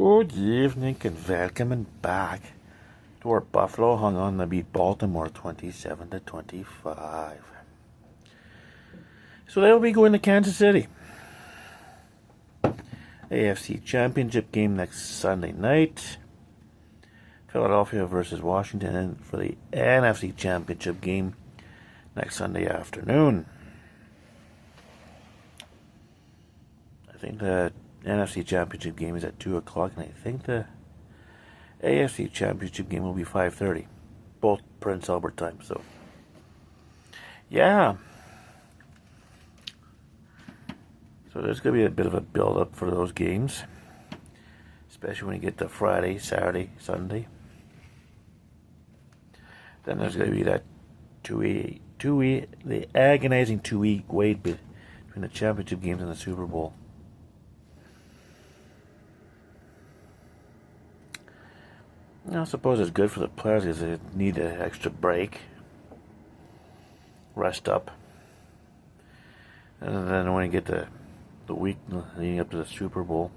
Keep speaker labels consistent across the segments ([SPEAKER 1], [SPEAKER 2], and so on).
[SPEAKER 1] Good evening and welcome back to our Buffalo hung on to beat Baltimore 27-25. So they'll be going to Kansas City. AFC Championship game next Sunday night. Philadelphia versus Washington, and for the NFC Championship game next Sunday afternoon. I think the NFC Championship game is at 2 o'clock, and I think the AFC Championship game will be 5:30. Both Prince Albert time, so yeah. So there's going to be a bit of a build-up for those games, especially when you get to Friday, Saturday, Sunday. Then there's going to be that the agonizing 2-week wait between the championship games and the Super Bowl. I suppose it's good for the players because they need an extra break, rest up, and then when you get the week leading up to the Super Bowl,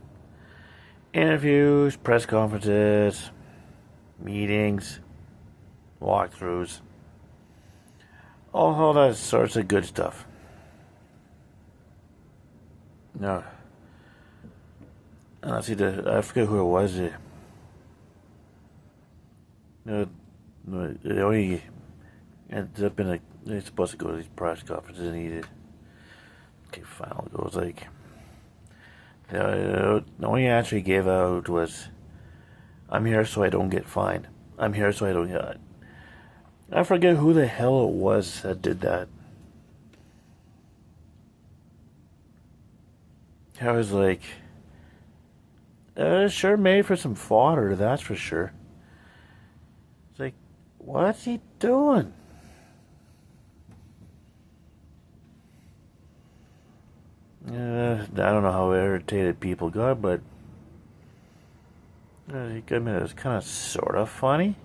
[SPEAKER 1] interviews, press conferences, meetings, walkthroughs, all that sorts of good stuff. No, I forget who it was. It only ends up in they're supposed to go to these press conferences and eat it. Okay, final goes like, the only answer he gave out was, "I'm here so I don't get fined. I'm here so I don't get." I forget who the hell it was that did that. I was like, sure made for some fodder, that's for sure. It's like, what's he doing? I don't know how irritated people got, but it was kind of sort of funny.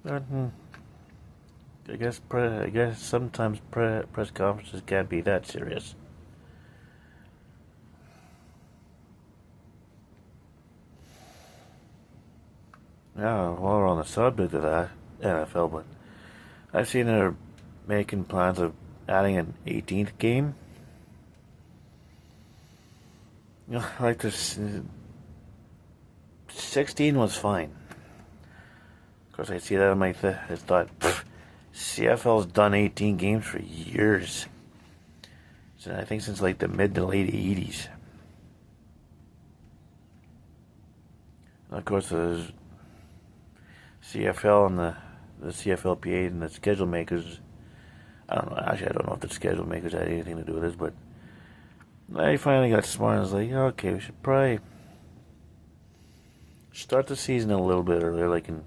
[SPEAKER 1] I guess sometimes press conferences can't be that serious. Yeah, while we're on the subject of that, NFL, but I've seen they're making plans of adding an 18th game. You know, like this, 16 was fine. Of course, I see that in my I thought, CFL's done 18 games for years. So I think since like the mid to late 80s. And of course, there's CFL and the CFLPA and the schedule makers. I don't know if the schedule makers had anything to do with this, but I finally got smart and was like, okay, we should probably start the season a little bit earlier, like in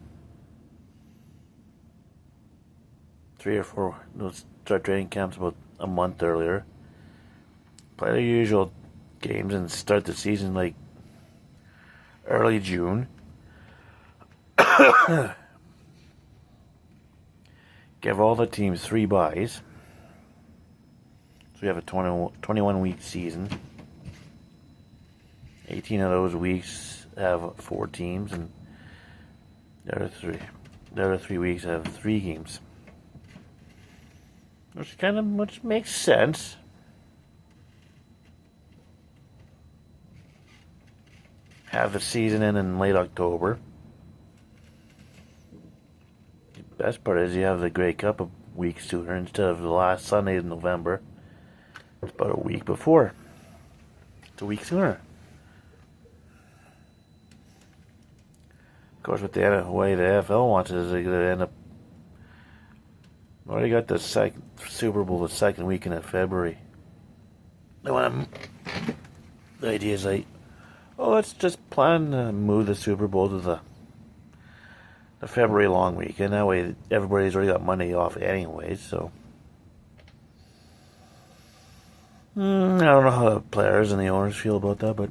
[SPEAKER 1] 3 or 4. Let's start training camps about a month earlier. Play the usual games and start the season like early June. Give all the teams 3 byes. So we have a 21-week season. 18 of those weeks have 4 teams, and the other 3 weeks have 3 games. Which makes sense. Have the season in late October. The best part is you have the Grey Cup a week sooner instead of the last Sunday in November. It's about a week before. It's a week sooner. Of course, with the way the NFL wants it is they're going to end up. Already got the Super Bowl the second weekend of February. The idea is like, let's just plan to move the Super Bowl to the February long weekend. That way, everybody's already got Monday off anyways. So I don't know how the players and the owners feel about that, but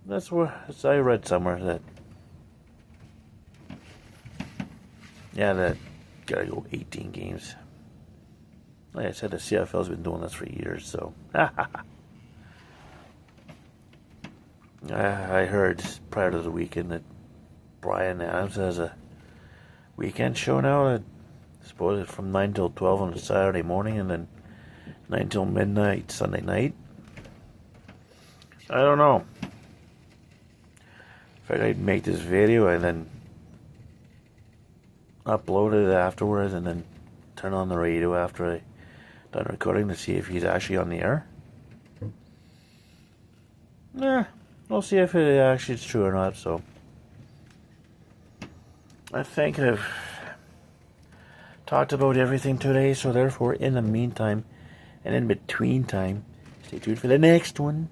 [SPEAKER 1] that's I read somewhere that gotta go 18 games. Like I said, the CFL's been doing this for years, so. I heard prior to the weekend that Bryan Adams has a weekend show now. I suppose it's from 9 till 12 on a Saturday morning and then 9 till midnight Sunday night. I don't know. If I could make this video and then upload it afterwards and then turn on the radio after I done recording to see if he's actually on the air. Nah, we'll see if it actually is true or not. So I think I've talked about everything today, so therefore in the meantime and in between time, stay tuned for the next one.